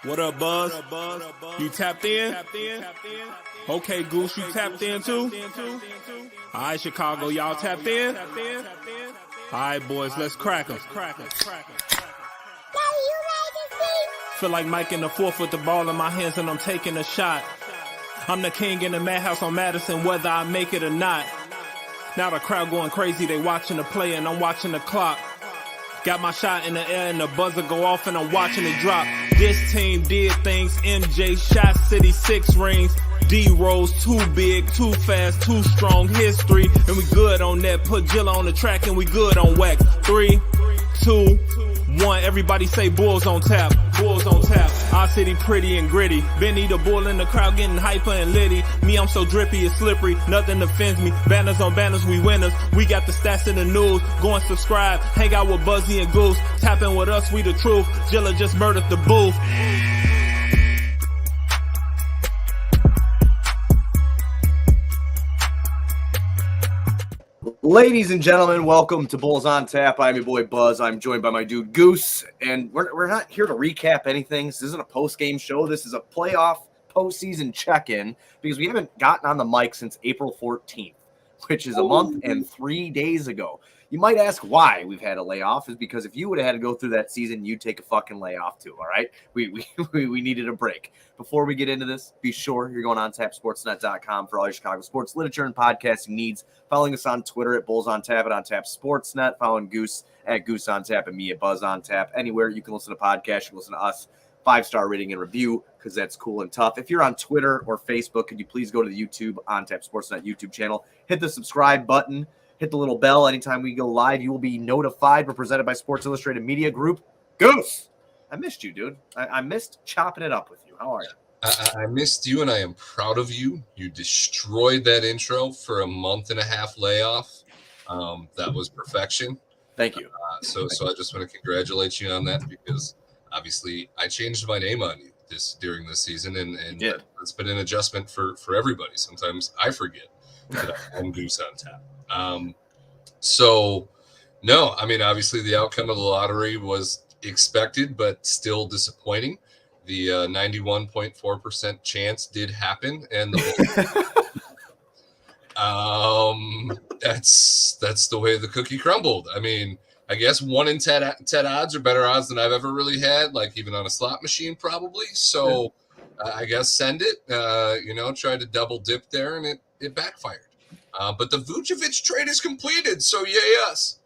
What up, Buzz? You tapped in? Okay, Goose, you tapped in too? All right, Chicago, y'all tapped in? All right, boys, let's crack 'em. Feel like Mike in the fourth with the ball in my hands and I'm taking a shot. I'm the king in the madhouse on Madison, whether I make it or not. Now the crowd going crazy, they watching the play and I'm watching the clock. Got my shot in the air and the buzzer go off and I'm watching it drop. This team did things, MJ shot City 6 rings. D-Rose too big, too fast, too strong history. And we good on that, put Jilla on the track and we good on wax. 3, 2, 1, everybody say Bulls on tap, Bulls on tap. Our city pretty and gritty. Benny the bull in the crowd getting hyper and litty. Me, I'm so drippy, it's slippery, nothing offends me. Banners on banners, we winners. We got the stats in the news. Go and subscribe, hang out with Buzzy and Goose. Tapping with us, we the truth. Jilla just murdered the booth. Ladies and gentlemen, welcome to Bulls on Tap. I'm your boy Buzz. I'm joined by my dude Goose, and we're not here to recap anything. This isn't a post-game show. This is a playoff postseason check-in because we haven't gotten on the mic since April 14th, which is a month and 3 days ago. You might ask why we've had a layoff is because if you would have had to go through that season, you'd take a fucking layoff too, all right? We needed a break. Before we get into this, be sure you're going on tapsportsnet.com for all your Chicago sports literature and podcasting needs. Following us on Twitter at Bulls on Tap and on Tap Sportsnet. Following Goose at Goose on Tap and me at Buzz on Tap. Anywhere you can listen to podcasts, you can listen to us. 5-star rating and review because that's cool and tough. If you're on Twitter or Facebook, could you please go to the YouTube on Tap Sportsnet YouTube channel, hit the subscribe button, hit the little bell. Anytime we go live, you will be notified. We're presented by Sports Illustrated Media Group. Goose, I missed you, dude. I missed chopping it up with you. How are you? I missed you, and I am proud of you. You destroyed that intro for a month and a half layoff. That was perfection. Thank you. So I just want to congratulate you on that because obviously I changed my name on you during this season, and it's been an adjustment for everybody. Sometimes I forget that I'm Goose on Tap. So no, I mean, obviously the outcome of the lottery was expected, but still disappointing. The 91.4% chance did happen, and that's the way the cookie crumbled. I mean, I guess 1 in 10 odds are better odds than I've ever really had, like even on a slot machine, probably. So I guess send it. Tried to double dip there, and it backfired. But the Vucevic trade is completed, so yay us.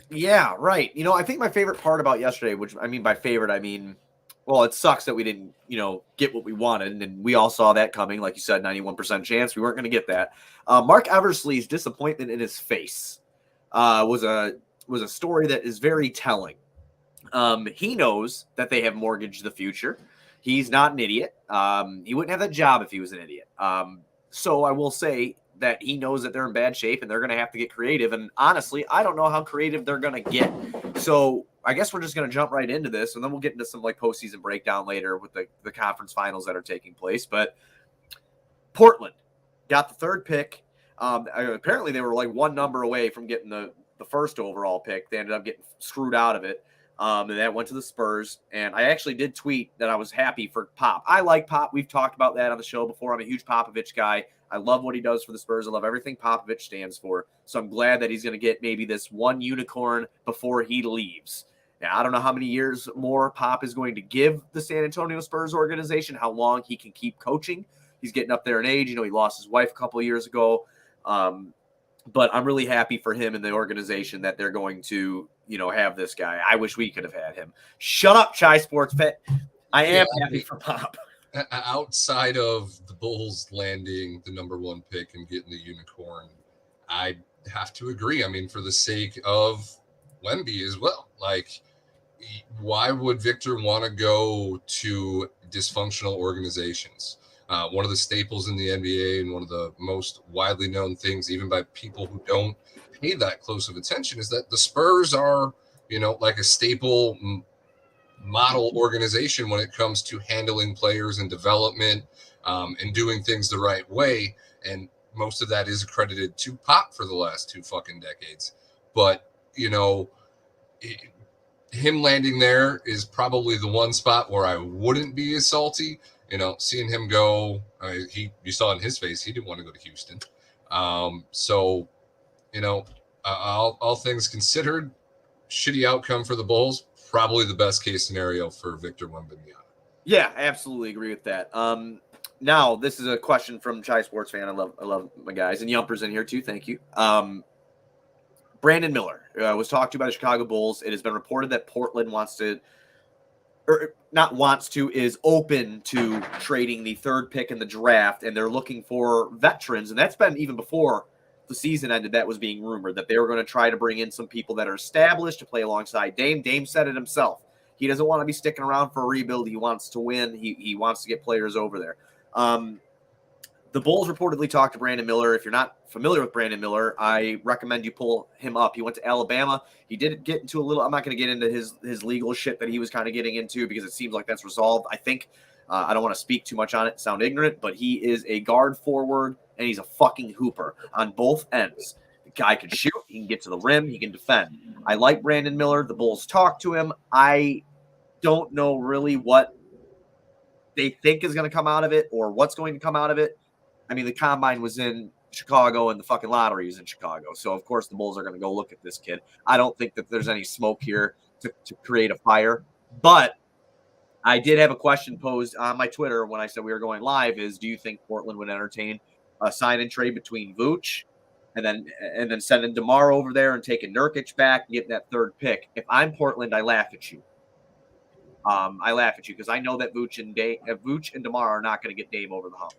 Yeah, right. I think my favorite part about yesterday, which I mean by favorite, I mean, well, it sucks that we didn't, get what we wanted, and we all saw that coming. Like you said, 91% chance we weren't going to get that. Mark Eversley's disappointment in his face was a story that is very telling. He knows that they have mortgaged the future. He's not an idiot. He wouldn't have that job if he was an idiot. So I will say that he knows that they're in bad shape and they're going to have to get creative. And honestly, I don't know how creative they're going to get. So I guess we're just going to jump right into this, and then we'll get into some postseason breakdown later with the conference finals that are taking place. But Portland got the third pick. Apparently they were like one number away from getting the first overall pick. They ended up getting screwed out of it. And that went to the Spurs. And I actually did tweet that I was happy for Pop. I like Pop. We've talked about that on the show before. I'm a huge Popovich guy. I love what he does for the Spurs. I love everything Popovich stands for. So I'm glad that he's going to get maybe this one unicorn before he leaves. Now, I don't know how many years more Pop is going to give the San Antonio Spurs organization, how long he can keep coaching. He's getting up there in age. He lost his wife a couple of years ago. But I'm really happy for him and the organization that they're going to, have this guy. I wish we could have had him. Shut up, Chai Sports Pet. I am happy for Pop. Outside of the Bulls landing the number 1 pick and getting the unicorn, I have to agree. I mean, for the sake of Wemby as well. Like, why would Victor want to go to dysfunctional organizations? One of the staples in the NBA and one of the most widely known things, even by people who don't pay that close of attention, is that the Spurs are, like a staple model organization when it comes to handling players and development and doing things the right way. And most of that is accredited to Pop for the last 2 fucking decades. But, him landing there is probably the one spot where I wouldn't be as salty. Seeing him go, you saw in his face, he didn't want to go to Houston. So, all things considered, shitty outcome for the Bulls, probably the best case scenario for Victor Wembanyama. Yeah, absolutely agree with that. Now this is a question from Chai Sports Fan. I love my guys, and Yumper's in here too. Thank you. Brandon Miller was talked to by the Chicago Bulls. It has been reported that Portland is open to trading the third pick in the draft, and they're looking for veterans. And that's been even before the season ended. That was being rumored that they were going to try to bring in some people that are established to play alongside Dame. Dame said it himself. He doesn't want to be sticking around for a rebuild. He wants to win. He wants to get players over there. The Bulls reportedly talked to Brandon Miller. If you're not familiar with Brandon Miller, I recommend you pull him up. He went to Alabama. He did get into I'm not going to get into his legal shit that he was kind of getting into because it seems like that's resolved. I think I don't want to speak too much on it, sound ignorant, but he is a guard forward and he's a fucking hooper on both ends. The guy can shoot. He can get to the rim. He can defend. I like Brandon Miller. The Bulls talked to him. I don't know really what they think is going to come out of it or what's going to come out of it. I mean, the combine was in Chicago and the fucking lottery is in Chicago. So, of course, the Bulls are going to go look at this kid. I don't think that there's any smoke here to create a fire. But I did have a question posed on my Twitter when I said we were going live is, do you think Portland would entertain a sign and trade between Vooch and then sending DeMar over there and taking Nurkic back and getting that third pick? If I'm Portland, I laugh at you. I laugh at you because I know that Vooch and DeMar are not going to get Dame over the hump.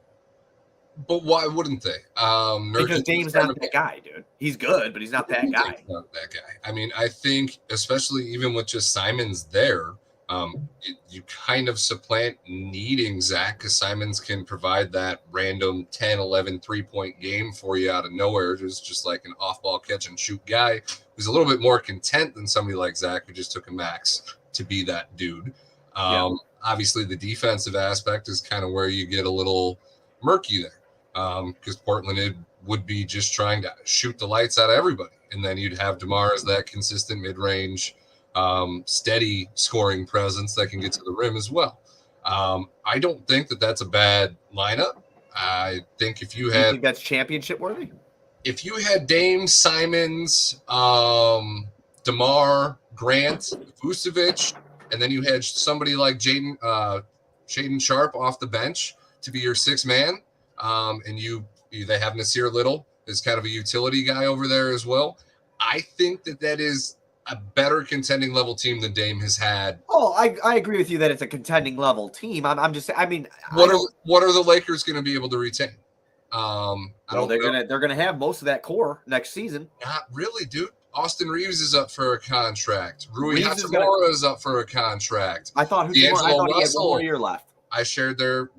But why wouldn't they? Because Dame's not that guy, dude. He's good, but he's not that guy. He's not that guy. I mean, I think, especially even with just Simons there, you kind of supplant needing Zach because Simons can provide that random 10, 11 3-point game for you out of nowhere. Just like an off-ball catch-and-shoot guy who's a little bit more content than somebody like Zach who just took a max to be that dude. Obviously, the defensive aspect is kind of where you get a little murky there. Because Portland would be just trying to shoot the lights out of everybody. And then you'd have DeMar as that consistent mid-range, steady scoring presence that can get to the rim as well. I don't think that that's a bad lineup. I think if you think that's championship worthy? If you had Dame, Simons, DeMar, Grant, Vucevic, and then you had somebody like Shaedon Sharpe off the bench to be your sixth man, and they have Nasir Little as kind of a utility guy over there as well. I think that is a better contending level team than Dame has had. Oh, I agree with you that it's a contending level team. I'm just, I mean, what are the Lakers going to be able to retain? They're gonna have most of that core next season. Not really, dude. Austin Reeves is up for a contract. Rui Hachimura is up for a contract. I thought he had 1 more year left. I shared their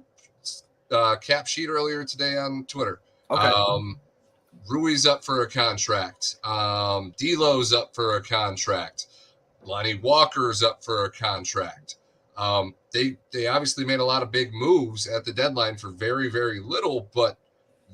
cap sheet earlier today on Twitter. Okay. Rui's up for a contract. D'Lo's up for a contract. Lonnie Walker's up for a contract. They obviously made a lot of big moves at the deadline for very, very little, but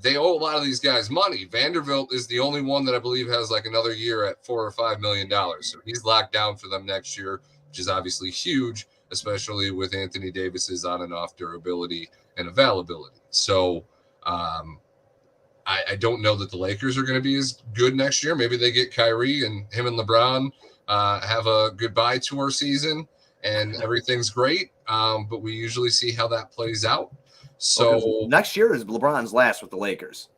they owe a lot of these guys money. Vanderbilt is the only one that I believe has like another year at $4 or $5 million. So he's locked down for them next year, which is obviously huge, especially with Anthony Davis's on and off durability and availability. So I don't know that the Lakers are going to be as good next year. Maybe they get Kyrie and him and LeBron have a goodbye tour season and everything's great. But we usually see how that plays out. So next year is LeBron's last with the Lakers.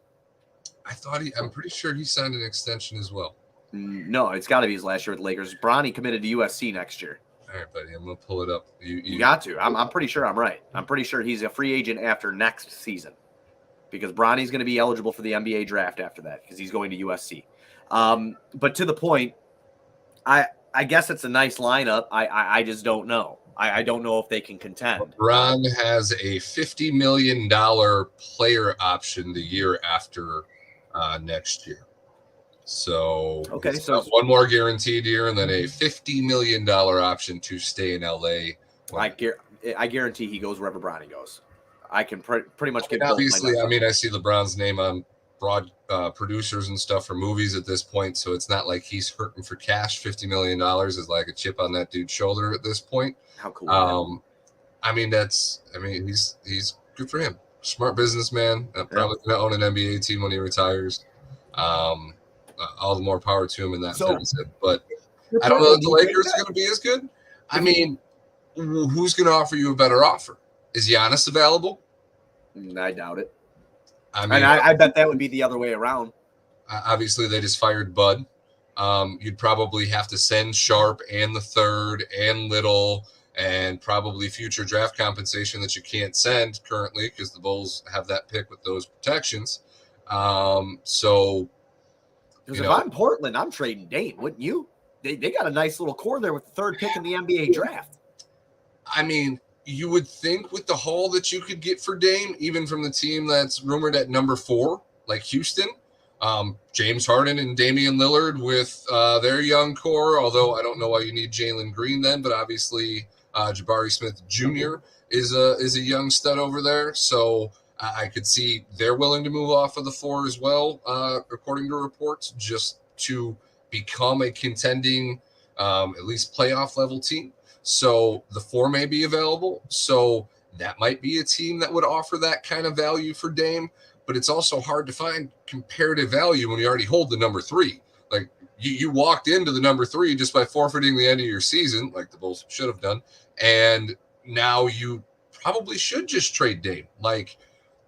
I'm pretty sure he signed an extension as well. No, it's got to be his last year with the Lakers. Bronny committed to USC next year. All right, buddy, I'm going to pull it up. You got to. I'm pretty sure I'm right. I'm pretty sure he's a free agent after next season because Bronny's going to be eligible for the NBA draft after that because he's going to USC. But to the point, I guess it's a nice lineup. I just don't know. I don't know if they can contend. LeBron has a $50 million player option the year after next year. So okay, so one more guaranteed year and then a $50 million option to stay in LA. I guarantee he goes wherever Bronny goes. I can pretty much get. Obviously, I mean, I see LeBron's name on broad producers and stuff for movies at this point, so it's not like he's hurting for cash. $50 million is like a chip on that dude's shoulder at this point. How cool! I mean, he's good for him. Smart businessman. Probably going to own an NBA team when he retires. All the more power to him in that facet. But I don't know if the Lakers are going to be as good. I mean, who's going to offer you a better offer? Is Giannis available? I doubt it. I mean, I bet that would be the other way around. Obviously, they just fired Bud. You'd probably have to send Sharp and the third and Little and probably future draft compensation that you can't send currently because the Bulls have that pick with those protections. So, because if I'm Portland, I'm trading Dame, wouldn't you? They got a nice little core there with the third pick in the NBA draft. I mean, you would think with the haul that you could get for Dame, even from the team that's rumored at number 4, like Houston, James Harden and Damian Lillard with their young core, although I don't know why you need Jalen Green then, but obviously Jabari Smith Jr. is a young stud over there. So I could see they're willing to move off of the 4 as well, according to reports, just to become a contending, at least playoff level team. So the 4 may be available. So that might be a team that would offer that kind of value for Dame. But it's also hard to find comparative value when you already hold the number 3. Like you walked into the number 3 just by forfeiting the end of your season, like the Bulls should have done. And now you probably should just trade Dame. Like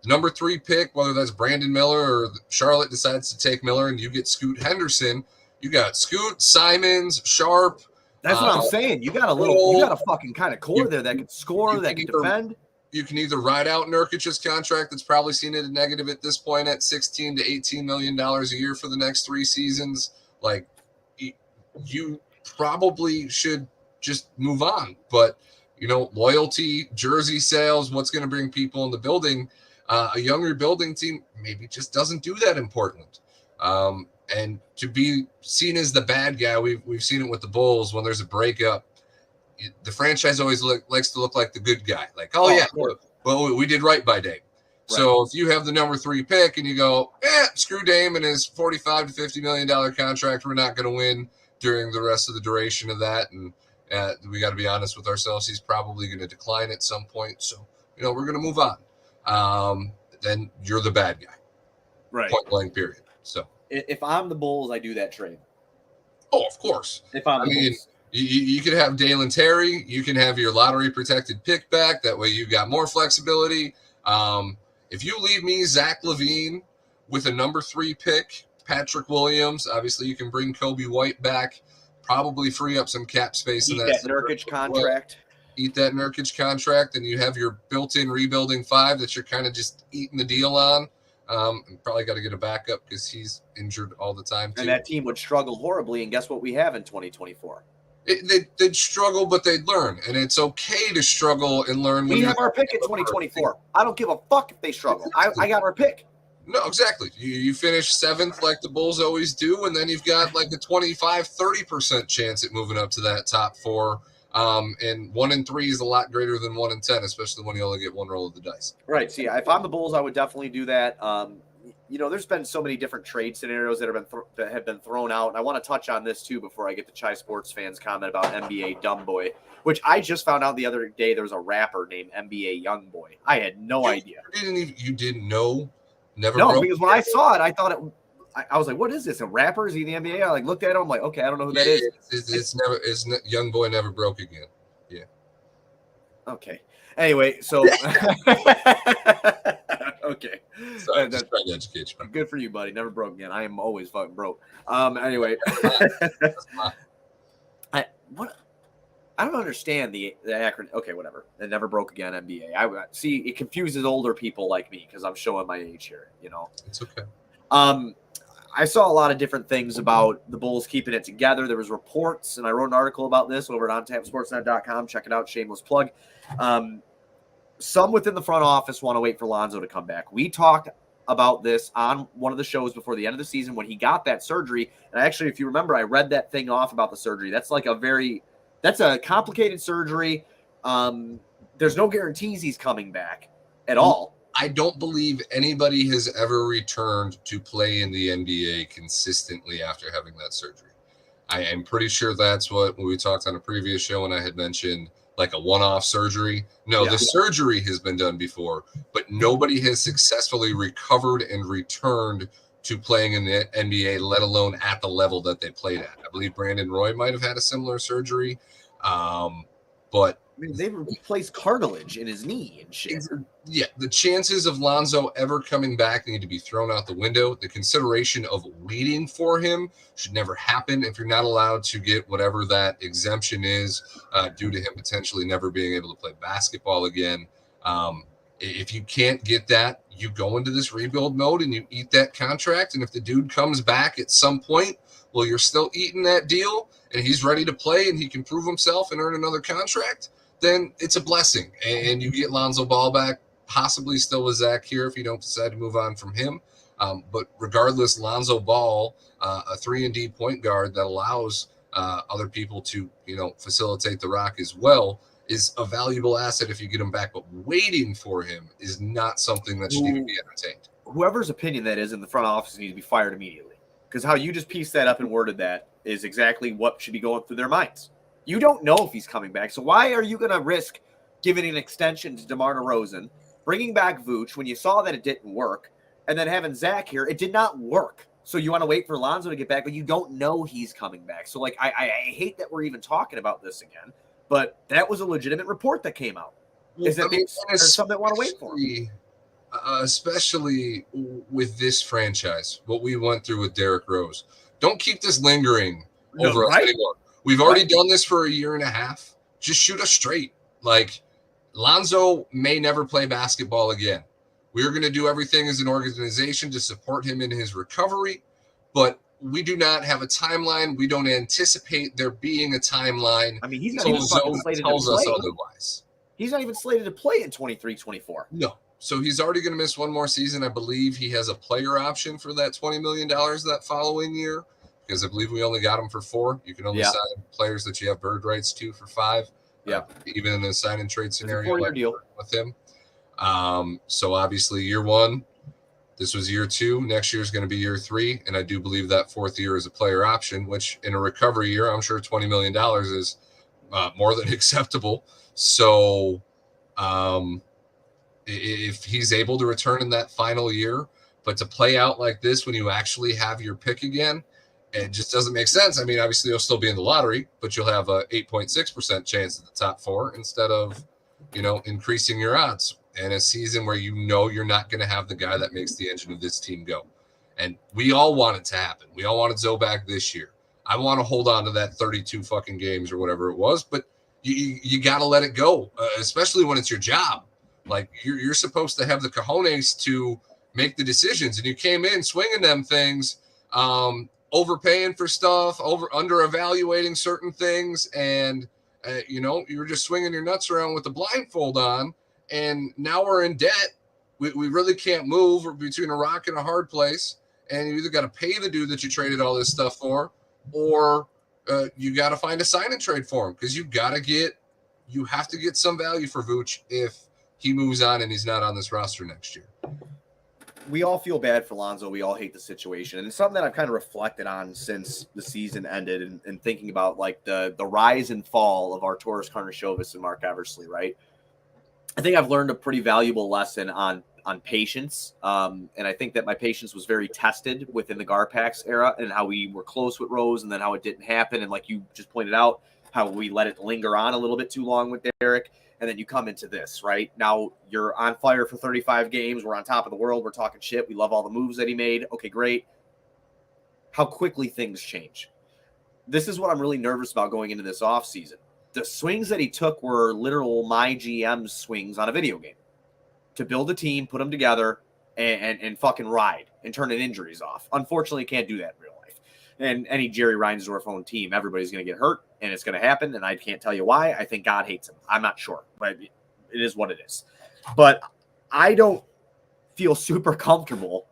the number 3 pick, whether that's Brandon Miller or Charlotte decides to take Miller and you get Scoot Henderson, you got Scoot, Simons, Sharp. That's what I'm saying. You got a fucking kind of core there that can score, that can defend. You can either ride out Nurkic's contract that's probably seen at a negative at this point at $16 to $18 million a year for the next 3 seasons. Like you probably should just move on. But, loyalty, jersey sales, what's going to bring people in the building, a young rebuilding team maybe just doesn't do that in Portland. And to be seen as the bad guy, we've seen it with the Bulls when there's a breakup. The franchise always likes to look like the good guy. Like, well, we did right by Dame. Right. So if you have the number 3 pick and you go, screw Dame and his $45 to $50 million contract, we're not going to win during the rest of the duration of that. And we got to be honest with ourselves. He's probably going to decline at some point. So, we're going to move on. Then you're the bad guy. Right. Point blank period. So if I'm the Bulls, I do that trade. Oh, of course. If I'm the Bulls. You could have Dalen Terry. You can have your lottery-protected pick back. That way you got more flexibility. If you leave me Zach LaVine with a number 3 pick, Patrick Williams, obviously you can bring Kobe White back, probably free up some cap space. Eat that Nurkic contract. Eat that Nurkic contract, and you have your built-in rebuilding 5 that you're kind of just eating the deal on. Probably got to get a backup because he's injured all the time, too. And that team would struggle horribly, and guess what we have in 2024? They'd struggle, but they'd learn. And it's okay to struggle and learn. We have our pick in 2024. I don't give a fuck if they struggle. I got our pick. No, exactly. You finish 7th like the Bulls always do, and then you've got like a 25-30% chance at moving up to that top 4. And 1 in 3 is a lot greater than 1 in 10, especially when you only get one roll of the dice. Right. See, if I'm the Bulls, I would definitely do that. There's been so many different trade scenarios that have been thrown out. And I want to touch on this too before I get the Chai Sports fans comment about NBA Dumbboy, which I just found out the other day. There was a rapper named NBA Youngboy. I had no idea. You didn't know? Never. No, because when I saw it, I thought I was like, "What is this? A rapper? Is he in the NBA?" I looked at him. I'm like, "Okay, I don't know who that is." It's Youngboy never broke again. Yeah. Okay. Anyway, so okay. Sorry, just trying to educate you. Good for you, buddy. Never broke again. I am always fucking broke. Anyway. I don't understand the acronym. Okay, whatever. It never broke again, NBA. I see it confuses older people like me because I'm showing my age here, It's okay. I saw a lot of different things about the Bulls keeping it together. There was reports, and I wrote an article about this over at ontapsportsnet.com. Check it out. Shameless plug. Some within the front office want to wait for Lonzo to come back. We talked about this on one of the shows before the end of the season when he got that surgery. And actually, if you remember, I read that thing off about the surgery. That's a complicated surgery. There's no guarantees he's coming back at all. I don't believe anybody has ever returned to play in the NBA consistently after having that surgery. I am pretty sure that's what we talked on a previous show when I had mentioned like a one-off surgery. No, the surgery has been done before, but nobody has successfully recovered and returned to playing in the NBA, let alone at the level that they played at. I believe Brandon Roy might have had a similar surgery, but I mean, they replaced cartilage in his knee and shit. Yeah, the chances of Lonzo ever coming back need to be thrown out the window. The consideration of waiting for him should never happen if you're not allowed to get whatever that exemption is due to him potentially never being able to play basketball again. If you can't get that, you go into this rebuild mode and you eat that contract. And if the dude comes back at some point, well, you're still eating that deal and he's ready to play and he can prove himself and earn another contract, then it's a blessing. And you get Lonzo Ball back, possibly still with Zach here if you don't decide to move on from him. But regardless, Lonzo Ball, a 3-and-D point guard that allows other people to, facilitate the rock as well, is a valuable asset if you get him back. But waiting for him is not something that should even be entertained. Whoever's opinion that is in the front office needs to be fired immediately. Because how you just pieced that up and worded that is exactly what should be going through their minds. You don't know if he's coming back. So why are you going to risk giving an extension to DeMar DeRozan, bringing back Vooch when you saw that it didn't work, and then having Zach here? It did not work. So you want to wait for Lonzo to get back, but you don't know he's coming back. So, I hate that we're even talking about this again, but that was a legitimate report that came out. Is that there's something that want to wait for? Especially with this franchise, what we went through with Derrick Rose. Don't keep this lingering over us anymore. We've already done this for a year and a half. Just shoot us straight. Like, Lonzo may never play basketball again. We're going to do everything as an organization to support him in his recovery, but we do not have a timeline. We don't anticipate there being a timeline. I mean, he's not even slated to play. Us otherwise. He's not even slated to play in 23-24. No. So he's already going to miss one more season. I believe he has a player option for that $20 million that following year, because I believe we only got him for 4. You can only sign players that you have bird rights to for 5. Yeah. Even in a sign and trade scenario like deal with him. So obviously year 1, this was year 2. Next year is going to be year 3. And I do believe that 4th year is a player option, which in a recovery year, I'm sure $20 million is more than acceptable. So if he's able to return in that final year, but to play out like this when you actually have your pick again, it just doesn't make sense. I mean, obviously you'll still be in the lottery, but you'll have a 8.6% chance at the top 4 instead of, increasing your odds in a season where you're not going to have the guy that makes the engine of this team go. And we all want it to happen. We all wanted Zoe back this year. I want to hold on to that 32 fucking games or whatever it was, but you got to let it go, especially when it's your job. Like, you're supposed to have the cojones to make the decisions, and you came in swinging them things, overpaying for stuff, under evaluating certain things, and you were just swinging your nuts around with the blindfold on, and now we're in debt. We really can't move. We're between a rock and a hard place, and you either got to pay the dude that you traded all this stuff for, or you got to find a sign and trade for him, because you have to get some value for Vooch if he moves on and he's not on this roster next year. We all feel bad for Lonzo. We all hate the situation. And it's something that I've kind of reflected on since the season ended and thinking about like the rise and fall of Arturas Karnisovas and Mark Eversley, right? I think I've learned a pretty valuable lesson on patience. And I think that my patience was very tested within the Garpax era and how we were close with Rose and then how it didn't happen. And like you just pointed out, how we let it linger on a little bit too long with Derek. And then you come into this, right? Now you're on fire for 35 games. We're on top of the world. We're talking shit. We love all the moves that he made. Okay, great. How quickly things change. This is what I'm really nervous about going into this offseason. The swings that he took were literal my GM swings on a video game to build a team, put them together, and fucking ride and turn injuries off. Unfortunately, can't do that in real life. And any Jerry Reinsdorf owned team, everybody's going to get hurt, and it's going to happen, and I can't tell you why. I think God hates him. I'm not sure, but it is what it is. But I don't feel super comfortable,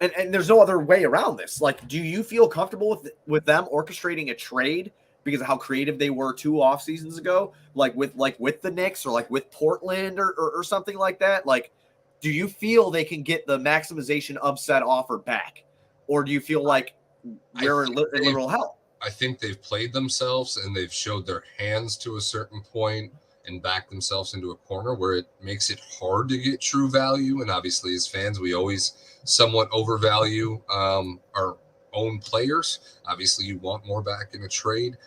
and there's no other way around this. Like, do you feel comfortable with them orchestrating a trade because of how creative they were 2 off seasons ago, like with the Knicks or like with Portland or something like that? Like, Do you feel they can get the maximization upset offer back? Or do you feel like they're in literal hell? I think they've played themselves and they've showed their hands to a certain point and backed themselves into a corner where it makes it hard to get true value. And obviously, as fans, we always somewhat overvalue our own players. Obviously, you want more back in a trade.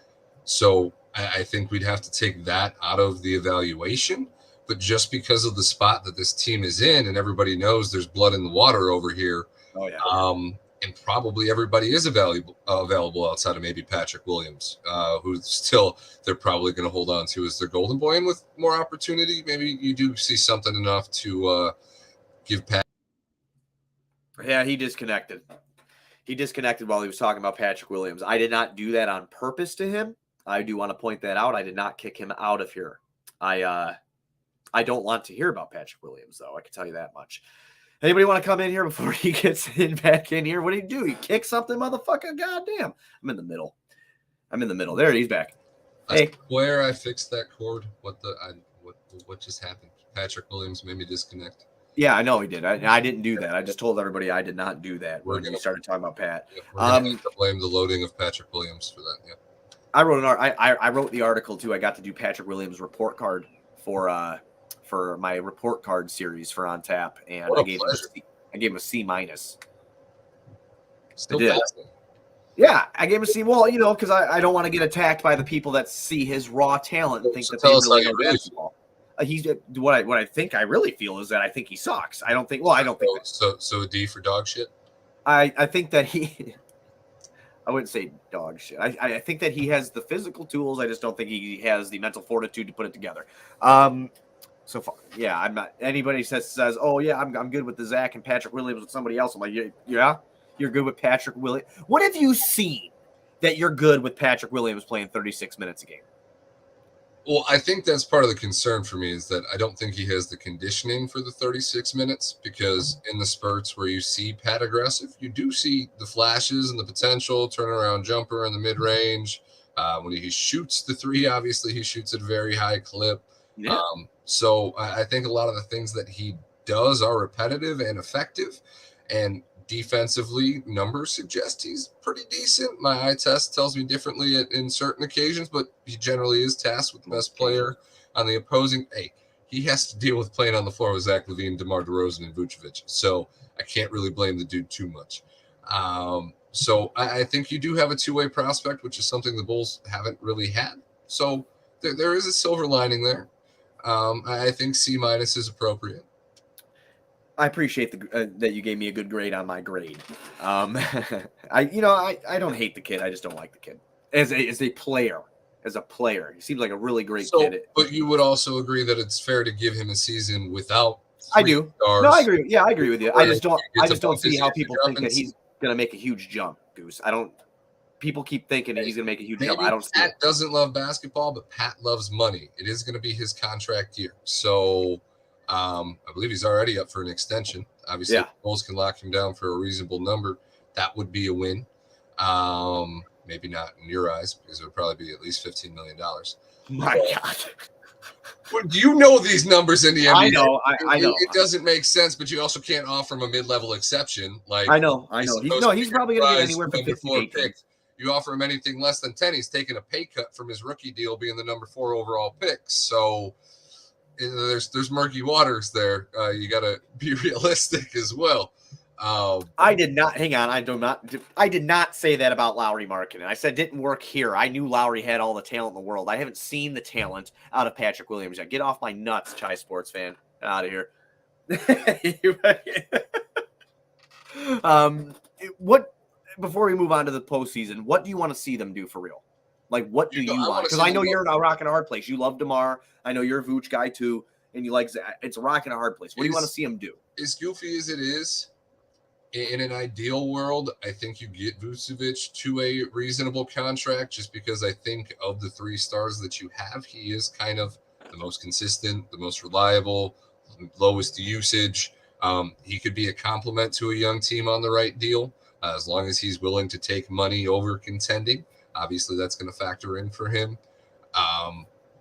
So I think we'd have to take that out of the evaluation. But just because of the spot that this team is in, and everybody knows there's blood in the water over here, and probably everybody is available outside of maybe Patrick Williams, who still they're probably going to hold on to as their golden boy. And with more opportunity, maybe you do see something enough to give Pat. Yeah, he disconnected. He disconnected while he was talking about Patrick Williams. I did not do that on purpose to him. I do want to point that out. I did not kick him out of here. I don't want to hear about Patrick Williams, though. I can tell you that much. Anybody want to come in here before he gets back in here? What did he do? He kicked something, motherfucker? Goddamn. I'm in the middle. There, he's back. Hey. Where I fixed that cord. What just happened? Patrick Williams made me disconnect. Yeah, I know he did. I didn't do that. I just told everybody I did not do that when we started talking about Pat. Yeah, we're going to have to blame the loading of Patrick Williams for that. Yeah. I wrote the article too. I got to do Patrick Williams' report card for my report card series for On Tap, and I gave him a C minus. Still passing. Yeah, I gave him a C. Well, because I don't want to get attacked by the people that see his raw talent and think that they really know basketball. He's what I think. I really feel is that I think he sucks. I don't think. Well, I don't think. So a D for dog shit. I think that he. I wouldn't say dog shit. I think that he has the physical tools. I just don't think he has the mental fortitude to put it together. So far, yeah, I'm not. Anybody says, oh yeah, I'm good with the Zach and Patrick Williams with somebody else. I'm like, yeah, you're good with Patrick Williams. What have you seen that you're good with Patrick Williams playing 36 minutes a game? Well, I think that's part of the concern for me is that I don't think he has the conditioning for the 36 minutes because in the spurts where you see Pat aggressive, you do see the flashes and the potential turnaround jumper in the mid range. When he shoots the three, obviously he shoots at a very high clip. Yeah. So I think a lot of the things that he does are repetitive and effective, and defensively numbers suggest he's pretty decent. My eye test tells me differently in certain occasions, but he generally is tasked with the best player on the opposing. Hey, he has to deal with playing on the floor with Zach LaVine, DeMar DeRozan, and Vucevic. So I can't really blame the dude too much. So I think you do have a two-way prospect, which is something the Bulls haven't really had. So there is a silver lining there. I think C minus is appropriate. I appreciate that you gave me a good grade on my grade. I don't hate the kid. I just don't like the kid as a player. As a player, he seems like a really great kid. But you would also agree that it's fair to give him a season without. I do. Stars. No, I agree. Yeah, I agree with you. I just don't see how people think that he's going to make a huge jump, Goose. I don't. People keep thinking that he's going to make a huge jump. I don't. Pat doesn't love basketball, but Pat loves money. It is going to be his contract year, so. I believe he's already up for an extension. Obviously, if the Bulls can lock him down for a reasonable number, that would be a win. Maybe not in your eyes, because it would probably be at least $15 million. My God. Well, you know these numbers in the NBA. I know. I know. It doesn't make sense, but you also can't offer him a mid-level exception. Like I know. He's probably going to get anywhere from 58 pick. You offer him anything less than 10, he's taking a pay cut from his rookie deal being the number 4 overall pick. So there's murky waters there. You got to be realistic as well. I did not I did not say that about Lowry Markkanen. I said it didn't work here. I knew Lowry had all the talent in the world. I haven't seen the talent out of Patrick Williams yet. Get off my nuts, Chai Sports fan. Get out of here. What before we move on to the postseason, what do you want to see them do for real? Like, what do you want? Because I know you're a rock and a hard place. You love DeMar. I know you're a Vooch guy too, and you like Zach. It's a rock and a hard place. What do you want to see him do? As goofy as it is, in an ideal world, I think you get Vucevic to a reasonable contract just because I think of the 3 stars that you have, he is kind of the most consistent, the most reliable, lowest usage. He could be a compliment to a young team on the right deal as long as he's willing to take money over contending. Obviously, that's going to factor in for him.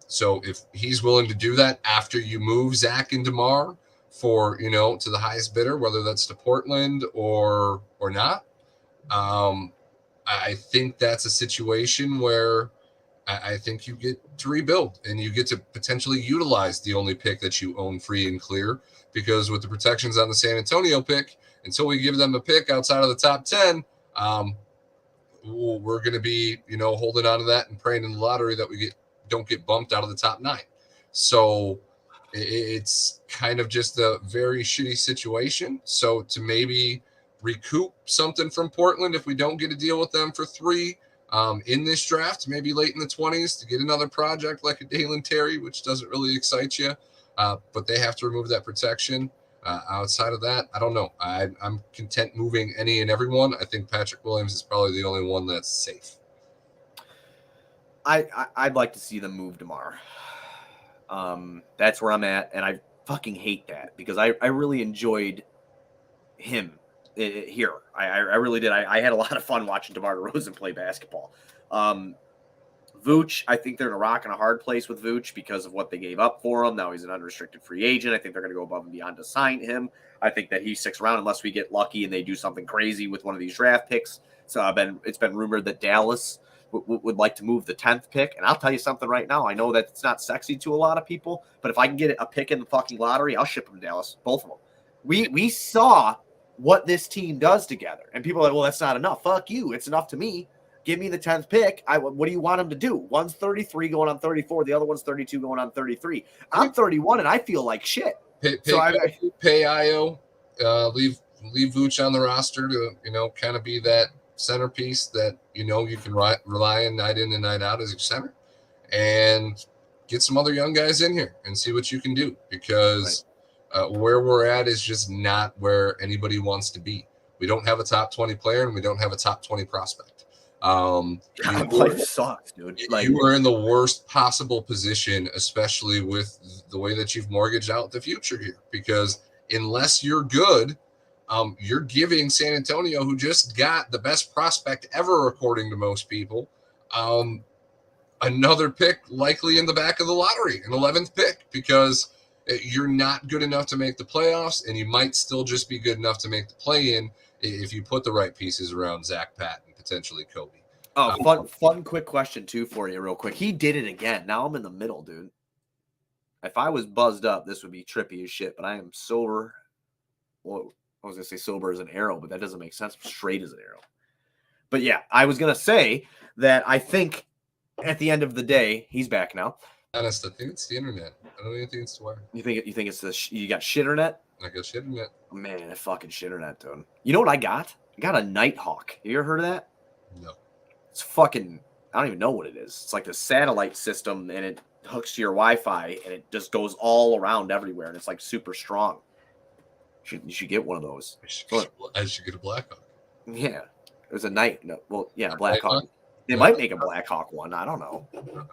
So if he's willing to do that after you move Zach and DeMar for, to the highest bidder, whether that's to Portland or not. I think that's a situation where I think you get to rebuild and you get to potentially utilize the only pick that you own free and clear, because with the protections on the San Antonio pick, until we give them a pick outside of the top 10, we're going to be, holding on to that and praying in the lottery that we don't get bumped out of the top 9. So it's kind of just a very shitty situation. So to maybe recoup something from Portland, if we don't get a deal with them for 3 in this draft, maybe late in the 20s, to get another project like a Dalen Terry, which doesn't really excite you, but they have to remove that protection. Outside of that, I don't know. I'm content moving any and everyone. I think Patrick Williams is probably the only one that's safe. I'd like to see them move DeMar. That's where I'm at, and I fucking hate that because I really enjoyed him here. I really did. I had a lot of fun watching DeMar DeRozan play basketball. Vooch, I think they're in a rock and a hard place with Vooch because of what they gave up for him. Now he's an unrestricted free agent. I think they're going to go above and beyond to sign him. I think that he sticks around unless we get lucky and they do something crazy with one of these draft picks. So it's been rumored that Dallas would like to move the 10th pick. And I'll tell you something right now. I know that it's not sexy to a lot of people, but if I can get a pick in the fucking lottery, I'll ship them to Dallas, both of them. We saw what this team does together. And people are like, well, that's not enough. Fuck you. It's enough to me. Give me the 10th pick. What do you want him to do? One's 33 going on 34. The other one's 32 going on 33. I'm 31 and I feel like shit. Pay Io, leave Vooch on the roster to, kind of be that centerpiece that, you can rely on night in and night out as your center, and get some other young guys in here and see what you can do, because where we're at is just not where anybody wants to be. We don't have a top 20 player and we don't have a top 20 prospect. Life sucks, dude. You are in the worst possible position, especially with the way that you've mortgaged out the future here, because unless you're good, you're giving San Antonio, who just got the best prospect ever, according to most people, another pick likely in the back of the lottery, an 11th pick, because you're not good enough to make the playoffs, and you might still just be good enough to make the play-in if you put the right pieces around Zach Patton. Potentially Kobe. Fun quick question too for you real quick. He did it again. Now I'm in the middle, dude. If I was buzzed up, this would be trippy as shit, but I am sober. Well, I was going to say sober as an arrow, but that doesn't make sense. I'm straight as an arrow. But yeah, I was going to say that I think at the end of the day, he's back now. Honest, I think it's the internet. I don't even think it's the wire. You think it's you got shitternet? I got shitternet. Man, that fucking shitternet, dude. You know what I got? I got a Nighthawk. You ever heard of that? No. It's fucking, I don't even know what it is. It's like a satellite system, and it hooks to your Wi-Fi, and it just goes all around everywhere, and it's like super strong. You should get one of those. I should get a Blackhawk. Yeah. There's a Blackhawk. They might make a Blackhawk one. I don't know.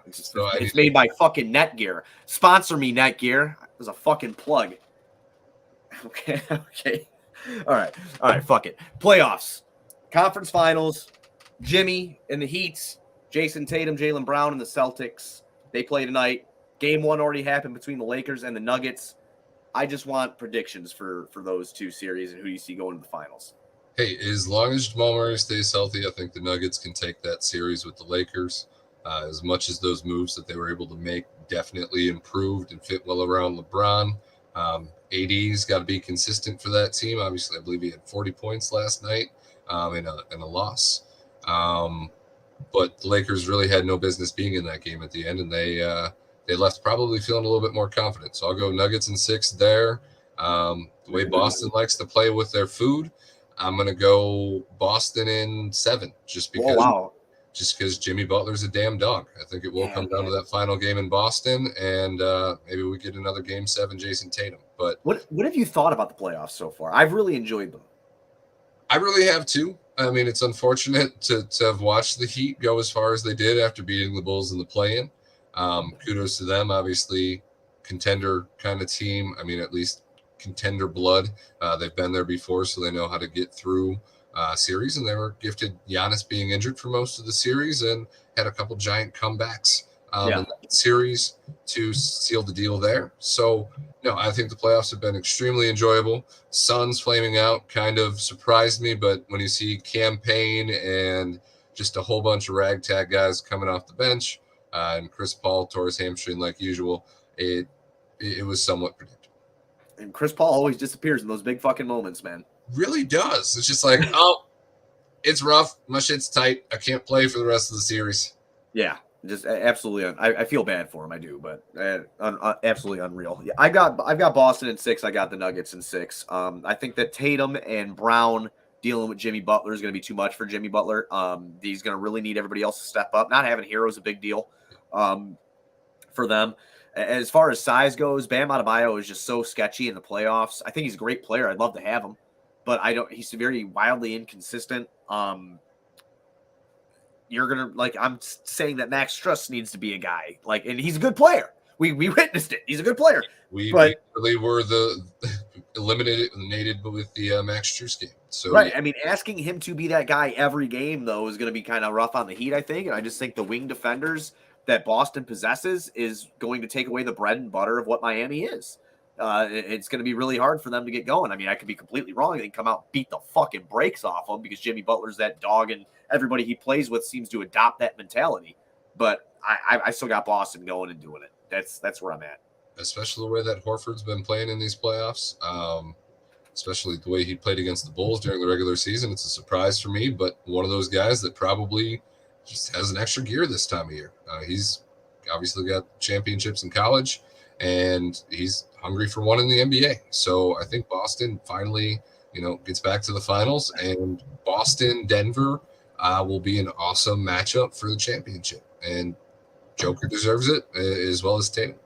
It's made by fucking Netgear. Sponsor me, Netgear. There's a fucking plug. Okay. All right. Fuck it. Playoffs. Conference finals. Jimmy and the Heats. Jason Tatum, Jaylen Brown, and the Celtics. They play tonight. Game 1 already happened between the Lakers and the Nuggets. I just want predictions for those two series and who you see going to the finals. Hey, as long as Jamal Murray stays healthy, I think the Nuggets can take that series with the Lakers. As much as those moves that they were able to make definitely improved and fit well around LeBron. AD's got to be consistent for that team. Obviously, I believe he had 40 points last night in a loss. But the Lakers really had no business being in that game at the end, and they left probably feeling a little bit more confident. So I'll go Nuggets in 6 there. The way Boston likes to play with their food, I'm going to go Boston in 7 just because Jimmy Butler's a damn dog. I think it will come down to that final game in Boston, and maybe we get another Game 7 Jason Tatum. But what have you thought about the playoffs so far? I've really enjoyed them. I really have too. I mean, it's unfortunate to have watched the Heat go as far as they did after beating the Bulls in the play-in. Kudos to them. Obviously, contender kind of team. I mean, at least contender blood. They've been there before, so they know how to get through series, and they were gifted Giannis being injured for most of the series and had a couple giant comebacks in that series to seal the deal there. So, no, I think the playoffs have been extremely enjoyable. Suns flaming out kind of surprised me, but when you see campaign and just a whole bunch of ragtag guys coming off the bench, and Chris Paul tore his hamstring like usual, it was somewhat predictable. And Chris Paul always disappears in those big fucking moments, man. Really does. It's just like, oh, it's rough. My shit's tight. I can't play for the rest of the series. Yeah, just absolutely. I feel bad for him. I do, but absolutely unreal. Yeah, I've got Boston in 6. I got the Nuggets in 6. I think that Tatum and Brown dealing with Jimmy Butler is going to be too much for Jimmy Butler. He's going to really need everybody else to step up. Not having Hero is a big deal for them. As far as size goes, Bam Adebayo is just so sketchy in the playoffs. I think he's a great player. I'd love to have him, but he's very wildly inconsistent. You're gonna I'm saying that Max Struss needs to be a guy and he's a good player. We witnessed it. He's a good player. We really were eliminated with the Max Struss game. So right. Yeah. I mean, asking him to be that guy every game though is going to be kind of rough on the Heat, I think. And I just think the wing defenders that Boston possesses is going to take away the bread and butter of what Miami is. It's going to be really hard for them to get going. I mean, I could be completely wrong. They can come out and beat the fucking brakes off them because Jimmy Butler's that dog and everybody he plays with seems to adopt that mentality. But I still got Boston going and doing it. That's where I'm at. Especially the way that Horford's been playing in these playoffs. Especially the way he played against the Bulls during the regular season. It's a surprise for me, but one of those guys that probably just has an extra gear this time of year. He's obviously got championships in college, and he's hungry for one in the NBA. So I think Boston finally, gets back to the finals, and Boston-Denver will be an awesome matchup for the championship. And Joker deserves it as well as Tatum.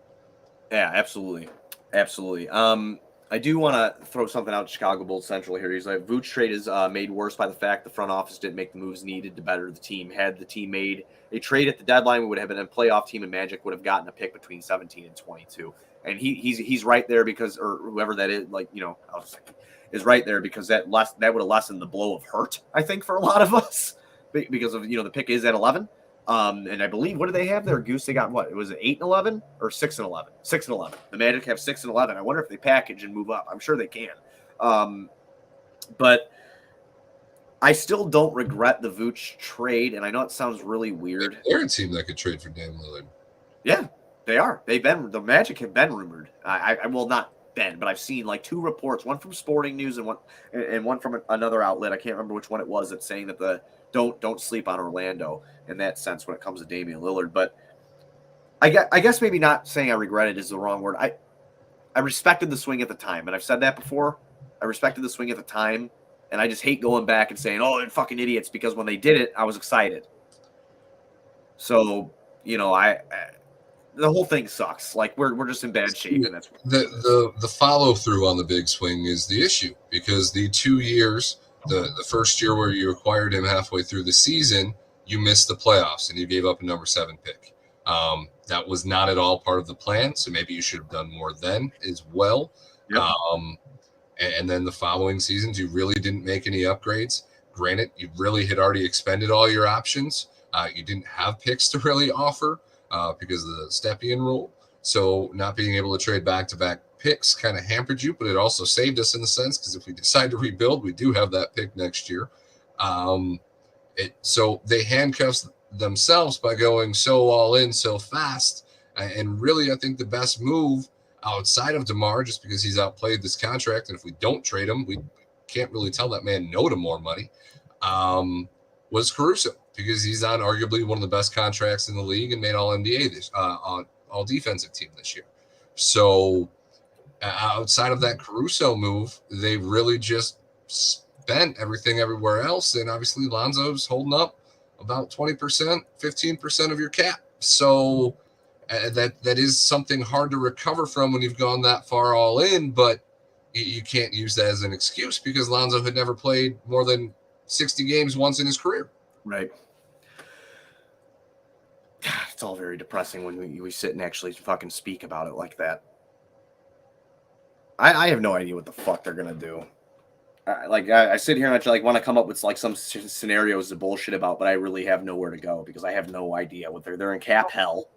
Yeah, absolutely. Absolutely. I do want to throw something out to Chicago Bulls Central here. He's like, Vooch trade is made worse by the fact the front office didn't make the moves needed to better the team. Had the team made a trade at the deadline, we would have been a playoff team, and Magic would have gotten a pick between 17 and 22. And he's right there because, or whoever that is, is right there because that would have lessened the blow of hurt, I think, for a lot of us because of the pick is at 11. And I believe, what do they have there? Goose, they got what? It was 8 and 11 or 6 and 11? 6 and 11. The Magic have 6 and 11. I wonder if they package and move up. I'm sure they can. But I still don't regret the Vooch trade, and I know it sounds really weird. They're a team that could trade for Dame Lillard. Yeah, they are. The Magic have been rumored. I will not been, but I've seen 2 reports, one from Sporting News and one from another outlet. I can't remember which one it was that's saying that don't sleep on Orlando in that sense when it comes to Damian Lillard. But I guess maybe not saying I regret it is the wrong word. I respected the swing at the time, and I've said that before. I respected the swing at the time, and I just hate going back and saying, "Oh, they're fucking idiots," because when they did it, I was excited. So the whole thing sucks. We're just in bad shape, and that's the follow through on the big swing is the issue because the 2 years. The first year where you acquired him halfway through the season, you missed the playoffs and you gave up a number 7 pick. That was not at all part of the plan, so maybe you should have done more then as well. Yep. And then the following seasons, you really didn't make any upgrades. Granted, you really had already expended all your options. You didn't have picks to really offer because of the Stepien rule. So not being able to trade back-to-back picks kind of hampered you, but it also saved us in the sense because if we decide to rebuild, we do have that pick next year. So they handcuffed themselves by going so all in so fast. And really, I think the best move outside of DeMar, just because he's outplayed this contract, and if we don't trade him, we can't really tell that man no to more money, was Caruso, because he's on arguably one of the best contracts in the league and made all NBA all defensive team this year. So outside of that Caruso move, they really just spent everything everywhere else. And obviously Lonzo's holding up about 20%, 15% of your cap. So that is something hard to recover from when you've gone that far all in, but you can't use that as an excuse because Lonzo had never played more than 60 games once in his career. Right. It's all very depressing when we sit and actually fucking speak about it like that. I have no idea what the fuck they're going to do. I sit here and I want to come up with like some scenarios to bullshit about, but I really have nowhere to go because I have no idea what they're in cap hell.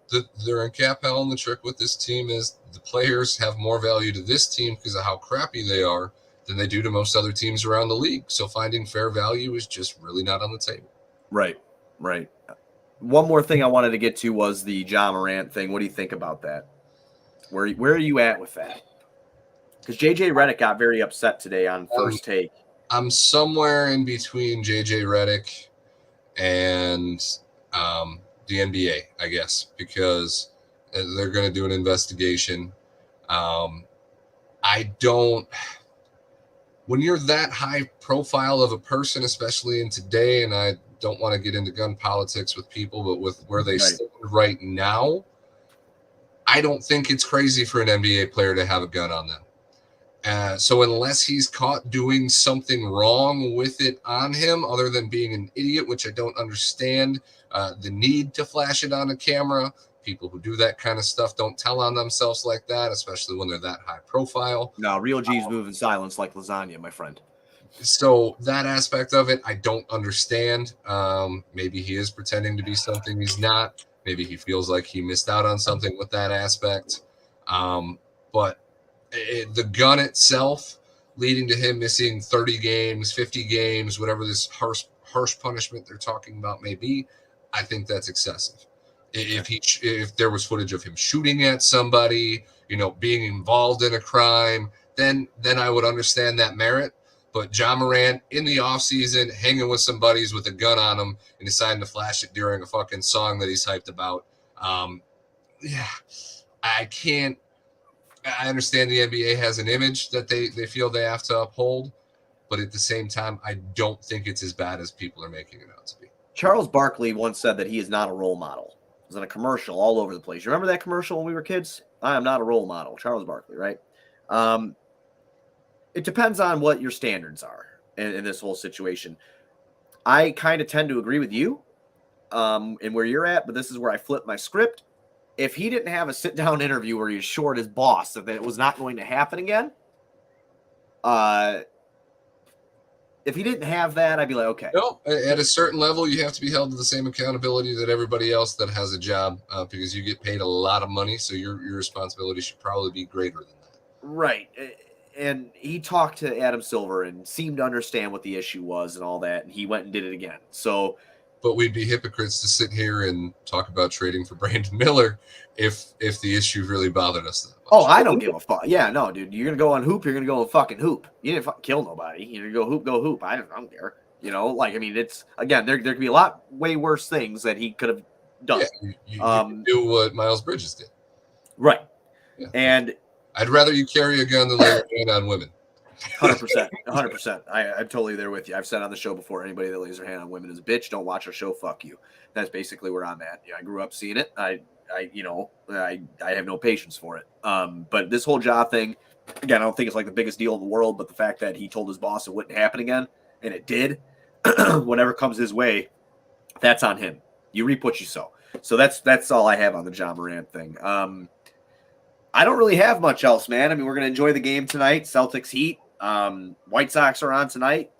They're in cap hell, and the trick with this team is the players have more value to this team because of how crappy they are than they do to most other teams around the league. So finding fair value is just really not on the table. Right. One more thing I wanted to get to was the Ja Morant thing. What do you think about that? Where are you at with that? Because JJ Redick got very upset today on First Take. I'm somewhere in between JJ Redick and the NBA, I guess, because they're going to do an investigation. When you're that high profile of a person, especially in today, and I don't want to get into gun politics with people, but with where they stand right now, I don't think it's crazy for an NBA player to have a gun on them. So unless he's caught doing something wrong with it on him, other than being an idiot, which I don't understand the need to flash it on a camera. People who do that kind of stuff don't tell on themselves like that, especially when they're that high profile. No, real G's move in silence like lasagna, my friend. So that aspect of it, I don't understand. Maybe he is pretending to be something he's not. Maybe he feels like he missed out on something with that aspect. But the gun itself leading to him missing 30 games, 50 games, whatever this harsh punishment they're talking about may be, I think that's excessive. If there was footage of him shooting at somebody, being involved in a crime, then I would understand that merit. But Ja Morant in the offseason, hanging with some buddies with a gun on him and deciding to flash it during a fucking song that he's hyped about. I can't. I understand the NBA has an image that they feel they have to uphold, but at the same time, I don't think it's as bad as people are making it out to be. Charles Barkley once said that he is not a role model. It was in a commercial all over the place. You remember that commercial when we were kids? I am not a role model. Charles Barkley, right? It depends on what your standards are in this whole situation. I kind of tend to agree with you in where you're at, but this is where I flip my script. If he didn't have a sit-down interview where he assured his boss that it was not going to happen again, if he didn't have that, I'd be like, okay. No, at a certain level, you have to be held to the same accountability that everybody else that has a job because you get paid a lot of money, so your responsibility should probably be greater than that. Right. And he talked to Adam Silver and seemed to understand what the issue was and all that, and he went and did it again. So, but we'd be hypocrites to sit here and talk about trading for Brandon Miller if the issue really bothered us that much. Oh, I don't give a fuck. Yeah, no, dude. You're gonna go on hoop. You're gonna go on fucking hoop. You didn't fucking kill nobody. You're gonna go hoop. I don't care. It's again. There could be a lot way worse things that he could have done. Yeah, you can do what Miles Bridges did. Right. Yeah. And I'd rather you carry a gun than lay your hand on women. 100%. 100%. I'm totally there with you. I've said on the show before, anybody that lays their hand on women is a bitch. Don't watch our show. Fuck you. That's basically where I'm at. I grew up seeing it. I have no patience for it. But this whole job thing, again, I don't think it's like the biggest deal in the world, but the fact that he told his boss it wouldn't happen again, and it did, whatever comes his way, that's on him. You reap what you sow. So that's all I have on the Ja Morant thing. I don't really have much else, man. I mean, we're going to enjoy the game tonight. Celtics Heat. White Sox are on tonight.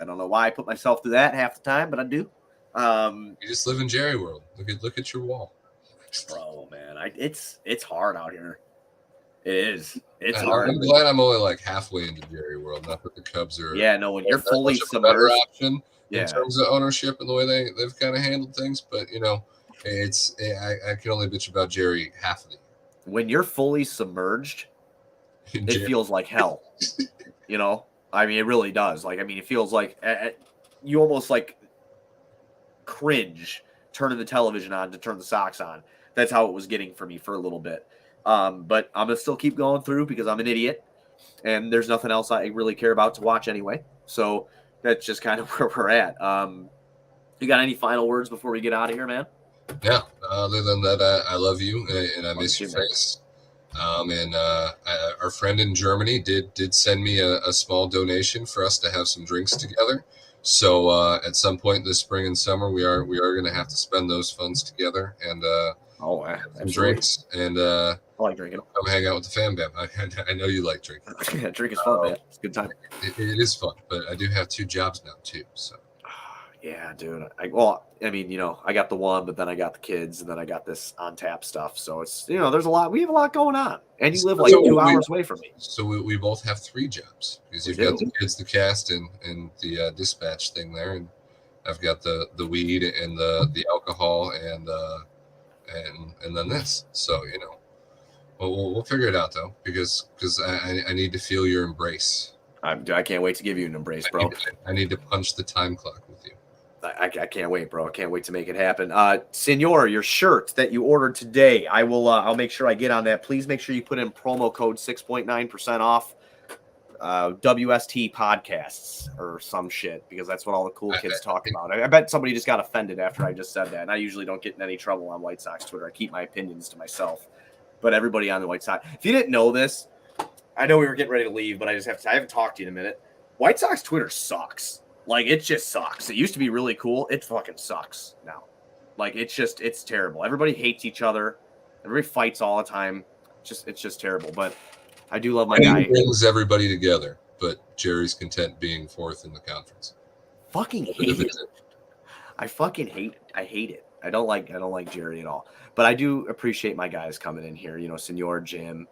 I don't know why I put myself through that half the time, but I do. You just live in Jerry world. Look at your wall. Bro, man, it's hard out here. It is. It's hard. I'm glad I'm only like halfway into Jerry world. Not that the Cubs are. Yeah, no. When you're fully submerged, option in terms of ownership and the way they've kind of handled things, but it's I can only bitch about Jerry half of the year. When you're fully submerged, it feels like hell. I mean, it really does. It feels like you almost like cringe turning the television on to turn the Sox on. That's how it was getting for me for a little bit. But I'm going to still keep going through because I'm an idiot and there's nothing else I really care about to watch anyway. So that's just kind of where we're at. You got any final words before we get out of here, man? Yeah. Other than that, I love you and I miss your face. And our friend in Germany did send me a small donation for us to have some drinks together. So at some point this spring and summer, we are going to have to spend those funds together. And Oh, yeah, some absolutely. drinks, and I like drinking. come hang out with the fan bam. I know you like drinking. Yeah, drink is fun, man. It's a good time. It is fun, but I do have 2 jobs now too. So Yeah, dude. I mean, you know, I got the one, but then I got the kids, and then I got this on tap stuff. So it's, you know, there's a lot. We have a lot going on, and you live like So 2 we- hours away from me. So we both have 3 jobs because We you've got do. the kids, the cast, and the dispatch thing there, and I've got the weed and the alcohol and then this. So you know, we'll figure it out though because I need to feel your embrace. I can't wait to give you an embrace, bro. I need to punch the time clock with you. I can't wait, bro. I can't wait to make it happen. Senor, your shirt that you ordered today, I will. I'll make sure I get on that. Please make sure you put in promo code 6.9% off. WST podcasts or some shit, because that's what all the cool kids talk about. I bet somebody just got offended after I just said that. And I usually don't get in any trouble on White Sox Twitter. I keep my opinions to myself. But everybody on the White Sox, if you didn't know this, I know we were getting ready to leave, but I haven't talked to you in a minute. White Sox Twitter sucks. Like, it just sucks. It used to be really cool. It fucking sucks now. Like, it's terrible. Everybody hates each other. Everybody fights all the time. It's just terrible. But I do love my guy. It brings everybody together, but Jerry's content being 4th in the conference. Fucking hate it. I fucking hate it. I hate it. I don't like Jerry at all. But I do appreciate my guys coming in here. You know, Senor, Jim,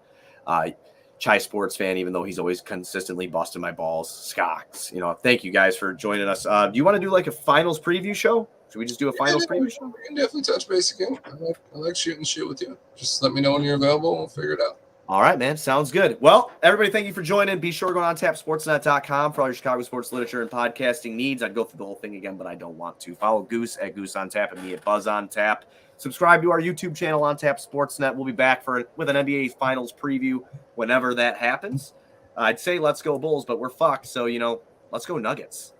Chai Sports Fan, even though he's always consistently busting my balls. Scox, you know, thank you guys for joining us. Do you want to do like a finals preview show? Should we just do a finals preview show? We can definitely touch base again. I like shooting shit with you. Just let me know when you're available and we'll figure it out. All right, man. Sounds good. Well, everybody, thank you for joining. Be sure to go on tapsportsnet.com for all your Chicago sports literature and podcasting needs. I'd go through the whole thing again, but I don't want to. Follow Goose at Goose on Tap and me at Buzz on Tap. Subscribe to our YouTube channel on Tap Sportsnet. We'll be back with an NBA Finals preview whenever that happens. I'd say let's go Bulls, but we're fucked. So, you know, let's go Nuggets.